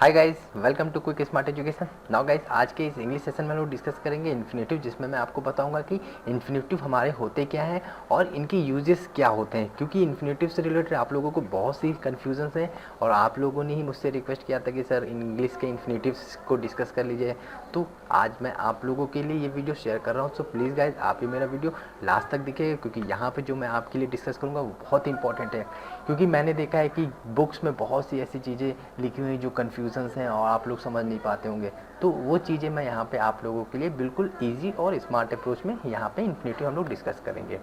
Hi guys, welcome to Quick Smart Education. Now guys, आज के इस इंग्लिश सेशन में हम लोग डिस्कस करेंगे इन्फिनेटिव, जिसमें मैं आपको बताऊंगा कि इन्फिनेटिव हमारे होते क्या हैं और इनके यूजेस क्या होते हैं। क्योंकि इन्फिनेटिव से रिलेटेड आप लोगों को बहुत सी कन्फ्यूजन्स हैं और आप लोगों ने ही मुझसे रिक्वेस्ट किया था कि सर इंग्लिश के इन्फिनेटिव्स को डिस्कस कर लीजिए। तो आज मैं आप लोगों के लिए ये वीडियो शेयर कर रहा हूँ। सो प्लीज़ गाइज, आप ही मेरा वीडियो लास्ट तक दिखेगा, क्योंकि यहाँ पर जो मैं आपके लिए डिस्कस करूँगा वो बहुत इंपॉर्टेंट है। क्योंकि मैंने देखा है कि बुक्स में बहुत सी ऐसी चीज़ें लिखी हुई जो कन्फ्यूजन्स हैं और आप लोग समझ नहीं पाते होंगे। तो वो चीज़ें मैं यहाँ पे आप लोगों के लिए बिल्कुल इजी और स्मार्ट अप्रोच में यहाँ पे इन्फिनेटिव हम लोग डिस्कस करेंगे।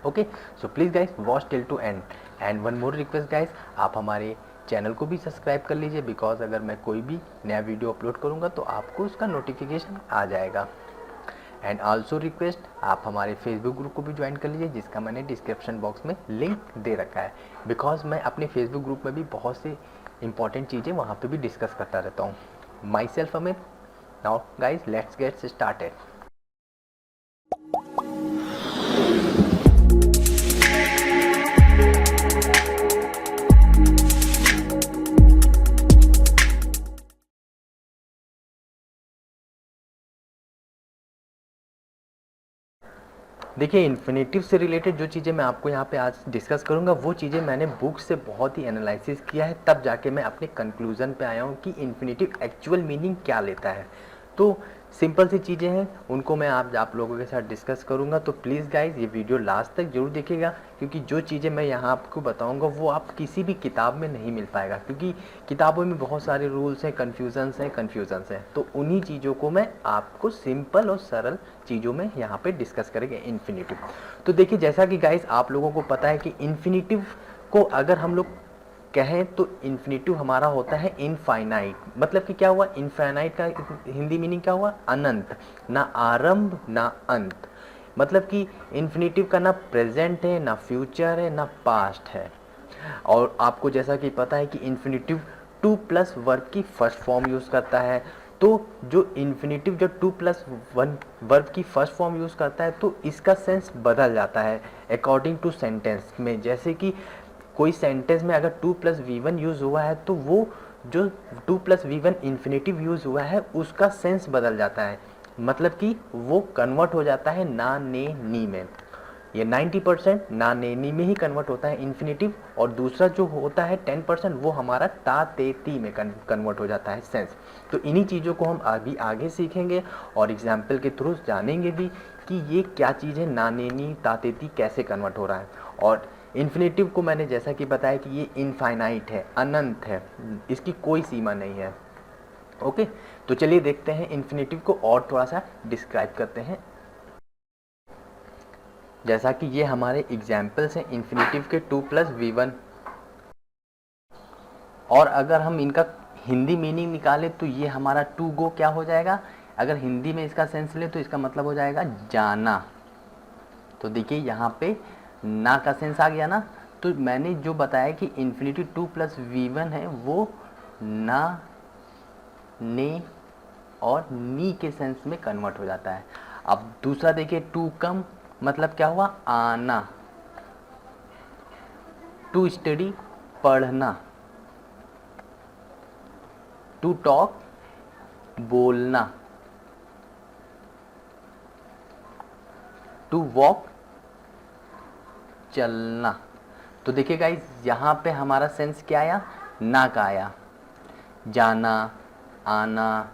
Okay, so please guys watch till two and. And one more request guys, आप हमारे चैनल को भी सब्सक्राइब कर लीजिए, बिकॉज अगर मैं कोई भी नया वीडियो अपलोड करूँगा तो आपको उसका नोटिफिकेशन आ जाएगा। एंड आल्सो रिक्वेस्ट, आप हमारे फेसबुक ग्रुप को भी ज्वाइन कर लीजिए, जिसका मैंने डिस्क्रिप्शन बॉक्स में लिंक दे रखा है। बिकॉज मैं अपने फेसबुक ग्रुप में भी बहुत से इंपॉर्टेंट चीज़ें वहाँ पे भी डिस्कस करता रहता हूँ। My self Amit. Now guys, let's get started. देखिए, इन्फिनेटिव से रिलेटेड जो चीज़ें मैं आपको यहाँ पे आज डिस्कस करूँगा वो चीज़ें मैंने बुक से बहुत ही एनालिसिस किया है, तब जाके मैं अपने कंक्लूज़न पे आया हूँ कि इन्फिनेटिव एक्चुअल मीनिंग क्या लेता है। तो सिंपल सी चीज़ें हैं, उनको मैं आप लोगों के साथ डिस्कस करूँगा। तो प्लीज़ गाइज, ये वीडियो लास्ट तक जरूर देखिएगा, क्योंकि जो चीज़ें मैं यहाँ आपको बताऊँगा वो आप किसी भी किताब में नहीं मिल पाएगा। क्योंकि किताबों में बहुत सारे रूल्स हैं, कन्फ्यूजन्स हैं। तो उन्हीं चीज़ों को मैं आपको सिंपल और सरल चीज़ों में यहाँ पे डिस्कस करेंगे इन्फिनेटिव। तो देखिए, जैसा कि गाइस आप लोगों को पता है कि इन्फिनेटिव को अगर हम लोग कहें तो इन्फिनेटिव हमारा होता है इनफाइनाइट। मतलब कि क्या हुआ, इनफाइनाइट का हिंदी मीनिंग क्या हुआ, अनंत, ना आरंभ ना अंत। मतलब कि इन्फिनेटिव का ना प्रेजेंट है, ना फ्यूचर है, ना पास्ट है। और आपको जैसा कि पता है कि इन्फिनेटिव टू प्लस वर्ब की फर्स्ट फॉर्म यूज़ करता है। तो जो इन्फिनेटिव जब टू प्लस वन वर्ब की फर्स्ट फॉर्म यूज़ करता है तो इसका सेंस बदल जाता है अकॉर्डिंग टू सेंटेंस में। जैसे कि कोई सेंटेंस में अगर to plus V one use हुआ है तो वो जो to plus V one infinitive use हुआ है उसका सेंस बदल जाता है। मतलब कि वो कन्वर्ट हो जाता है ना ने नी में। ये 90% ना ने नी में ही कन्वर्ट होता है इन्फिनेटिव, और दूसरा जो होता है 10% वो हमारा ता ते ती में कन्वर्ट हो जाता है सेंस। तो इन्हीं चीज़ों को हम अभी आगे सीखेंगे और एग्जाम्पल के थ्रू जानेंगे भी कि ये क्या चीज़ है, ना ने नी ता ते ती कैसे कन्वर्ट हो रहा है। और इन्फिनेटिव को मैंने जैसा कि बताया कि ये इनफाइनाइट है, अनंत है, इसकी कोई सीमा नहीं है। ओके, तो चलिए देखते हैं इन्फिनेटिव को और थोड़ा सा डिस्क्राइब करते हैं। जैसा कि ये हमारे एग्जाम्पल्स हैं इन्फिनेटिव के टू प्लस वी वन, और अगर हम इनका हिंदी मीनिंग निकालें तो ये हमारा टू गो क्या हो जाएगा। अगर हिंदी में इसका सेंस ले तो इसका मतलब हो जाएगा जाना। तो देखिए यहाँ पे ना का सेंस आ गया ना। तो मैंने जो बताया कि infinity to plus V one है वो ना ने और नी के सेंस में कन्वर्ट हो जाता है। अब दूसरा देखिए, टू कम मतलब क्या हुआ, आना। टू स्टडी पढ़ना। टू टॉक बोलना। टू वॉक चलना। तो देखिए गाइस, यहाँ पे हमारा सेंस क्या आया, ना का आया। जाना, आना,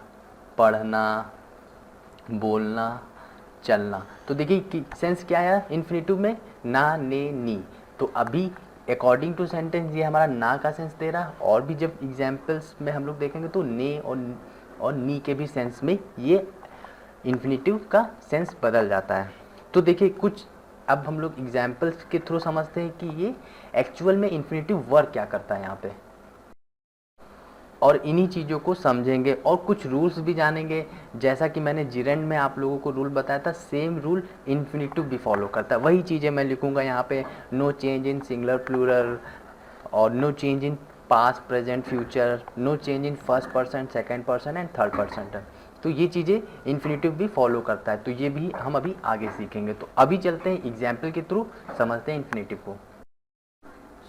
पढ़ना, बोलना, चलना। तो देखिए सेंस क्या आया इन्फिनेटिव में, ना ने नी। तो अभी अकॉर्डिंग टू सेंटेंस ये हमारा ना का सेंस दे रहा है, और भी जब एग्जाम्पल्स में हम लोग देखेंगे तो ने और नी के भी सेंस में ये इन्फिनेटिव का सेंस बदल जाता है। तो देखिए कुछ अब हम लोग एग्जाम्पल्स के थ्रू समझते हैं कि ये एक्चुअल में इन्फिनेटिव वर्क क्या करता है यहाँ पे, और इन्हीं चीज़ों को समझेंगे और कुछ रूल्स भी जानेंगे। जैसा कि मैंने जिरेंड में आप लोगों को रूल बताया था, सेम रूल इन्फिनेटिव भी फॉलो करता है। वही चीज़ें मैं लिखूंगा यहाँ पे, no change in singular plural, और no change in past present future, no change in first person second person and third person. तो ये चीज़ें इन्फिनेटिव भी फॉलो करता है। तो ये भी हम अभी आगे सीखेंगे। तो अभी चलते हैं एग्जाम्पल के थ्रू समझते हैं इन्फिनेटिव को।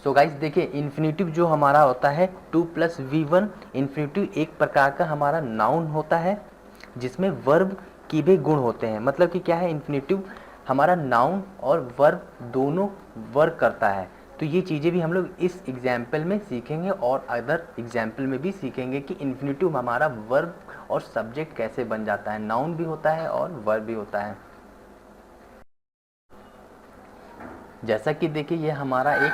सो गाइस देखिए, इन्फिनेटिव जो हमारा होता है 2+V1, इन्फिनेटिव एक प्रकार का हमारा नाउन होता है जिसमें वर्ब की भी गुण होते हैं। मतलब कि क्या है, इन्फिनेटिव हमारा नाउन और वर्ब दोनों वर्क करता है। तो ये चीज़ें भी हम लोग इस एग्जाम्पल में सीखेंगे और अदर एग्जाम्पल में भी सीखेंगे कि इन्फिनेटिव हमारा वर्ब और सब्जेक्ट कैसे बन जाता है, नाउन भी होता है और वर्ब भी होता है। जैसा कि देखिए, ये हमारा एक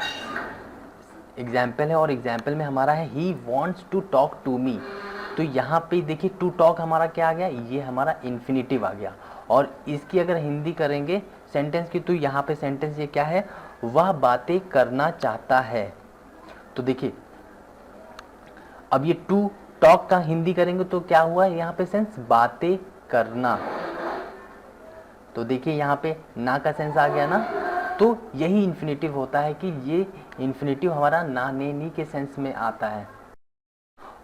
एग्जाम्पल है और एग्जाम्पल में हमारा है he wants to talk to me. तो यहाँ पे देखिए टू टॉक हमारा क्या आ गया, ये हमारा इन्फिनेटिव आ गया। और इसकी अगर हिंदी करेंगे सेंटेंस की, तो यहाँ पे सेंटेंस ये क्या है, वह बातें करना चाहता है। तो देखिए अब ये टू टॉक का हिंदी करेंगे तो क्या हुआ, यहाँ पे सेंस बातें करना। तो देखिए यहाँ पे ना का सेंस आ गया ना। तो यही इन्फिनेटिव होता है कि ये इन्फिनेटिव हमारा ना ने नी के सेंस में आता है।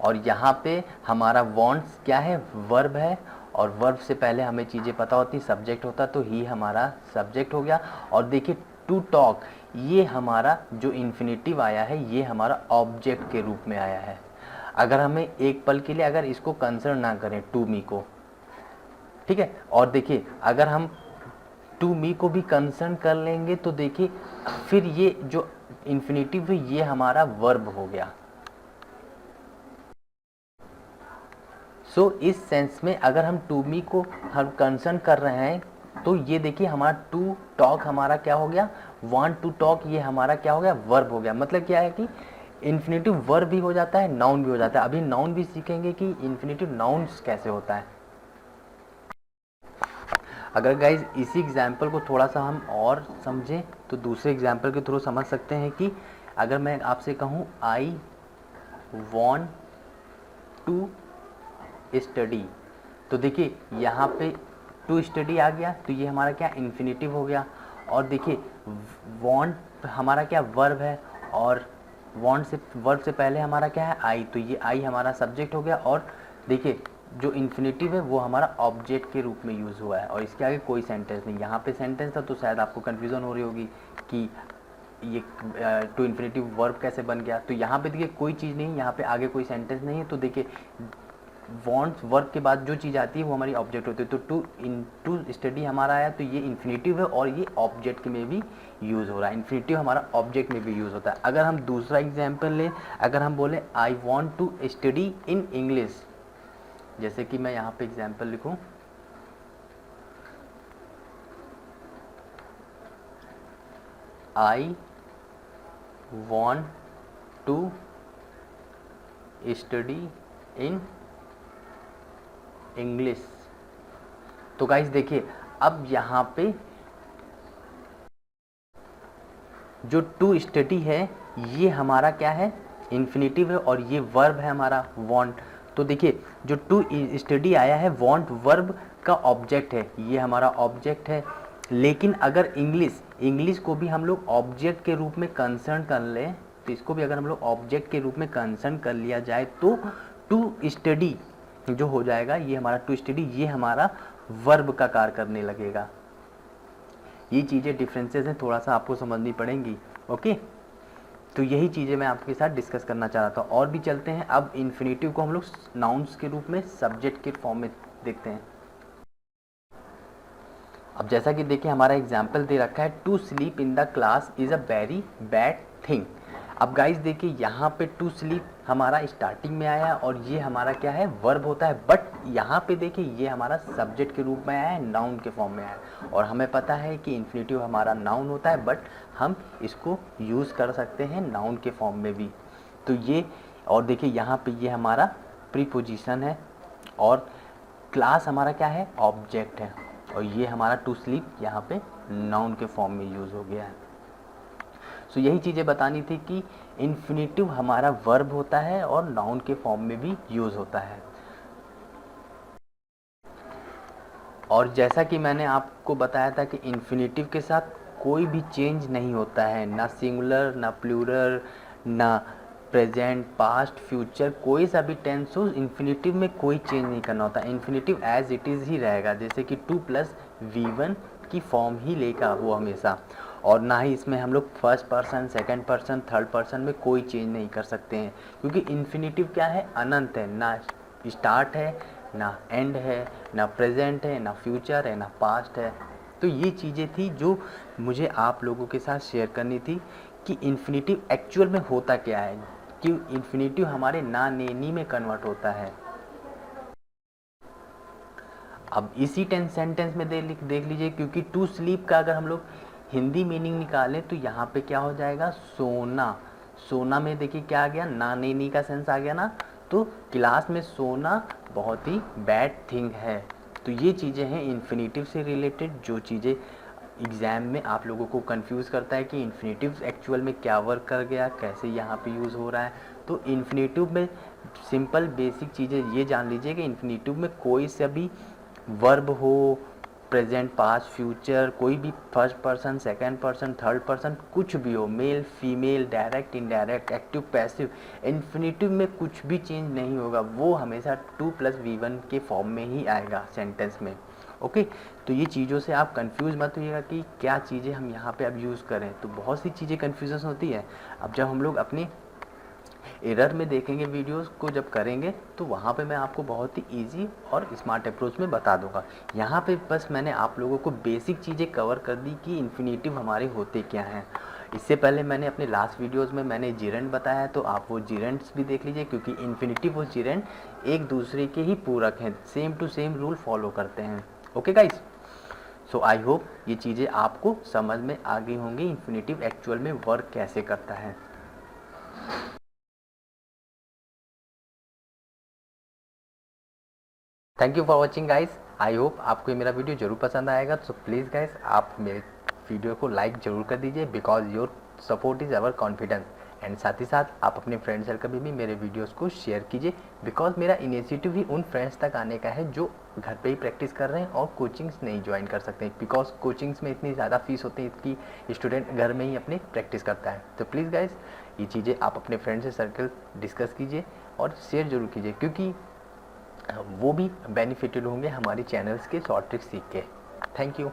और यहाँ पे हमारा वॉन्ट्स क्या है, वर्ब है। और वर्ब से पहले हमें चीज़ें पता होती, सब्जेक्ट होता, तो ही हमारा सब्जेक्ट हो गया। और देखिए टू टॉक, ये हमारा जो इन्फिनेटिव आया है ये हमारा ऑब्जेक्ट के रूप में आया है। अगर हमें एक पल के लिए अगर इसको कंसर्न ना करें टू मी को, ठीक है, और देखिए अगर हम टू मी को भी कंसर्न कर लेंगे तो देखिए फिर ये जो इन्फिनेटिव है ये हमारा वर्ब हो गया। सो इस सेंस में अगर हम टू मी को हम कंसर्न कर रहे हैं तो ये देखिए हमारा टू टॉक हमारा क्या हो गया, वांट टू टॉक, ये हमारा क्या हो गया, वर्ब हो गया। मतलब क्या है कि इन्फिनेटिव वर्ब भी हो जाता है, नाउन भी हो जाता है। अभी नाउन भी सीखेंगे कि इन्फिनेटिव नाउन्स कैसे होता है। अगर गाइज इसी एग्जाम्पल को थोड़ा सा हम और समझें तो दूसरे एग्जाम्पल के थ्रू समझ सकते हैं कि अगर मैं आपसे कहूँ आई वॉन्ट टू स्टडी, तो देखिए यहाँ पे टू स्टडी आ गया, तो ये हमारा क्या इन्फिनेटिव हो गया। और देखिए वॉन्ट हमारा क्या वर्ब है, और वॉन्ट से वर्ब से पहले हमारा क्या है आई, तो ये आई हमारा सब्जेक्ट हो गया। और देखिए जो इन्फिनेटिव है वो हमारा ऑब्जेक्ट के रूप में यूज़ हुआ है और इसके आगे कोई सेंटेंस नहीं। यहाँ पे सेंटेंस था तो शायद आपको कन्फ्यूज़न हो रही होगी कि ये टू इन्फिनेटिव वर्ब कैसे बन गया। तो यहाँ पे देखिए कोई चीज़ नहीं, यहाँ पे आगे कोई सेंटेंस नहीं है। तो देखिए वॉन्ट्स वर्ब के बाद जो चीज़ आती है वो हमारी ऑब्जेक्ट होती है। तो टू स्टडी हमारा आया तो ये इन्फिनेटिव है और ये ऑब्जेक्ट में भी यूज़ हो रहा है। इन्फिनेटिव हमारा ऑब्जेक्ट में भी यूज़ होता है। अगर हम दूसरा एग्जाम्पल लें, अगर हम बोले I want to study in English, जैसे कि मैं यहाँ पे एग्जाम्पल लिखूं, I want to study in English. तो गाइस देखिए अब यहाँ पे जो टू स्टडी है ये हमारा क्या है, इन्फिनेटिव है और ये वर्ब है हमारा वॉन्ट। तो देखिए जो टू स्टडी आया है वॉन्ट वर्ब का ऑब्जेक्ट है, ये हमारा ऑब्जेक्ट है। लेकिन अगर इंग्लिश को भी हम लोग ऑब्जेक्ट के रूप में कंसर्न कर लें, तो इसको भी अगर हम लोग ऑब्जेक्ट के रूप में कंसर्न कर लिया जाए तो टू स्टडी जो हो जाएगा, ये हमारा टू स्टडी ये हमारा वर्ब का कार्य करने लगेगा। ये चीज़ें डिफरेंसेस हैं, थोड़ा सा आपको समझनी पड़ेंगी। ओके, तो यही चीज़ें मैं आपके साथ डिस्कस करना चाह रहा था। और भी चलते हैं, अब इन्फिनेटिव को हम लोग नाउन्स के रूप में सब्जेक्ट के फॉर्म में देखते हैं। अब जैसा कि देखिए हमारा एग्जाम्पल दे रखा है, to sleep in the class is a very bad thing. अब गाइस देखिए यहाँ पे टू स्लीप हमारा स्टार्टिंग में आया और ये हमारा क्या है, वर्ब होता है। बट यहाँ पे देखिए ये हमारा सब्जेक्ट के रूप में आया है, नाउन के फॉर्म में आया है। और हमें पता है कि इन्फिनेटिव हमारा नाउन होता है, बट हम इसको यूज़ कर सकते हैं नाउन के फॉर्म में भी। तो ये, और देखिए यहाँ पे ये हमारा प्रीपोजिशन है और क्लास हमारा क्या है, ऑब्जेक्ट है। और ये हमारा टू स्लीप यहाँ पे नाउन के फॉर्म में यूज़ हो गया है। सो यही चीज़ें बतानी थी कि इन्फिनेटिव हमारा वर्ब होता है और नाउन के फॉर्म में भी यूज़ होता है। और जैसा कि मैंने आपको बताया था कि इन्फिनेटिव के साथ कोई भी चेंज नहीं होता है, ना सिंगुलर, ना प्लूरल, ना प्रेजेंट, पास्ट, फ्यूचर, कोई सा भी टेंस हो, इन्फिनेटिव में कोई चेंज नहीं करना होता। इन्फिनेटिव एज इट इज़ ही रहेगा, जैसे कि 2+V1 की फॉर्म ही लेगा वो हमेशा। और ना ही इसमें हम लोग first person, second person, third person में कोई चेंज नहीं कर सकते हैं, क्योंकि इन्फिनेटिव क्या है, अनंत है, ना स्टार्ट है, ना एंड है, ना प्रेजेंट है, ना फ्यूचर है, ना पास्ट है। तो ये चीज़ें थी जो मुझे आप लोगों के साथ शेयर करनी थी कि इन्फिनेटिव एक्चुअल में होता क्या है, कि इन्फिनेटिव हमारे ना नेनी में कन्वर्ट होता है। अब इसी सेंटेंस में देख लीजिए, क्योंकि टू स्लीप का अगर हम लोग हिंदी मीनिंग निकालें तो यहाँ पे क्या हो जाएगा, सोना। सोना में देखिए क्या आ गया, ना नेनी का सेंस आ गया ना, तो क्लास में सोना बहुत ही बैड थिंग है। तो ये चीज़ें हैं इन्फिनेटिव से रिलेटेड, जो चीज़ें एग्ज़ाम में आप लोगों को कंफ्यूज करता है कि इन्फिनेटिव एक्चुअल में क्या वर्क कर गया, कैसे यहाँ पे यूज़ हो रहा है। तो इन्फिनेटिव में सिंपल बेसिक चीज़ें ये जान लीजिए कि इन्फिनेटिव में कोई सा भी वर्ब हो, प्रेजेंट, पास्ट, फ्यूचर, कोई भी first person, second person, third person, कुछ भी हो, male, female, direct, indirect, active, passive, infinitive में कुछ भी चेंज नहीं होगा, वो हमेशा 2+V1 के फॉर्म में ही आएगा सेंटेंस में। ओके, तो ये चीज़ों से आप कंफ्यूज मत होइएगा कि क्या चीज़ें हम यहाँ पे अब यूज़ करें। तो बहुत सी चीज़ें कन्फ्यूजन होती है। अब जब हम लोग अपनी एरर में देखेंगे, वीडियोस को जब करेंगे, तो वहाँ पे मैं आपको बहुत ही इजी और स्मार्ट अप्रोच में बता दूंगा। यहाँ पे बस मैंने आप लोगों को बेसिक चीज़ें कवर कर दी कि इन्फिनेटिव हमारे होते क्या हैं। इससे पहले मैंने अपने लास्ट वीडियोस में मैंने जीरेंट बताया है, तो आप वो जीरेंट्स भी देख लीजिए, क्योंकि इन्फिनेटिव और जीरेंट एक दूसरे के ही पूरक हैं, same to same rule follow करते हैं। Okay guys, so I hope ये चीज़ें आपको समझ में आ गई होंगी, इन्फिनेटिव एक्चुअल में वर्क कैसे करता है। Thank you for watching guys. I hope आपको ये मेरा वीडियो जरूर पसंद आएगा। तो प्लीज़ गाइस, आप मेरे वीडियो को लाइक जरूर कर दीजिए, because your support is our confidence. And साथ ही साथ आप अपने फ्रेंड सर्कल में भी मेरे वीडियोस को शेयर कीजिए, बिकॉज मेरा इनिशिएटिव ही उन फ्रेंड्स तक आने का है जो घर पे ही प्रैक्टिस कर रहे हैं और कोचिंग्स नहीं ज्वाइन कर सकते, बिकॉज कोचिंग्स में इतनी ज़्यादा फीस होती है कि स्टूडेंट घर में ही अपने प्रैक्टिस करता है। तो प्लीज़ गाइस, ये चीज़ें आप अपने फ्रेंड से सर्कल डिस्कस कीजिए और शेयर जरूर कीजिए, क्योंकि वो भी बेनिफिटेड होंगे हमारी चैनल्स के शॉर्ट ट्रिक्स सीख के। Thank you.